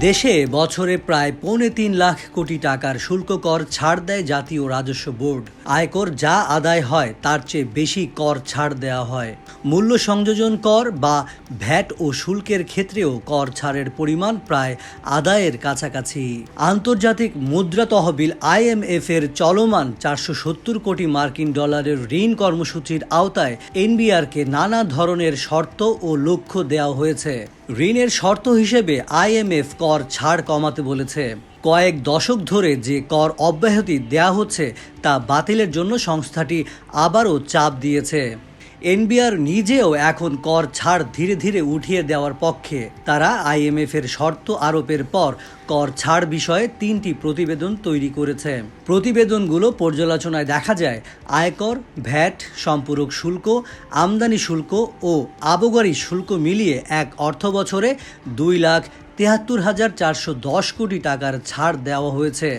দেশে বছরে প্রায় ৩.৫ লাখ কোটি টাকার শুল্ক কর ছাড় দেয় জাতীয় রাজস্ব বোর্ড। আয়কর যা আদায় হয় তার চেয়ে বেশি কর ছাড় দেওয়া হয়। মূল্য সংযোজন কর বা ভ্যাট ও শুল্কের ক্ষেত্রেও কর ছাড়ের পরিমাণ প্রায় আদায়ের কাছাকাছি। আন্তর্জাতিক মুদ্রা তহবিল IMF এর চলমান ৪৭০ কোটি মার্কিন ডলারের ঋণ কর্মসূচির আওতায় এনবিআরকে নানা ধরনের শর্ত ও লক্ষ্য দেওয়া হয়েছে। ঋণের শর্ত হিসেবে IMF কর ছাড় কমাতে বলেছে। কয়েক দশক ধরে যে কর অব্যাহতি দেওয়া হচ্ছে তা বাতিলের জন্য সংস্থাটি আবারও চাপ দিয়েছে। এনবিআর নিজেও এখন কর ছাড় ধীরে ধীরে উঠিয়ে দেওয়ার পক্ষে। তারা IMF এর শর্ত আরোপের পর কর ছাড় বিষয়ে 3টি প্রতিবেদন তৈরি করেছে। প্রতিবেদনগুলো পর্যালোচনায় দেখা যায় আয়কর, ভ্যাট, সম্পূরক শুল্ক, আমদানি শুল্ক ও আবগারি শুল্ক মিলিয়ে এক অর্থবছরে 2,73,410 কোটি টাকার ছাড় দেওয়া হয়েছে।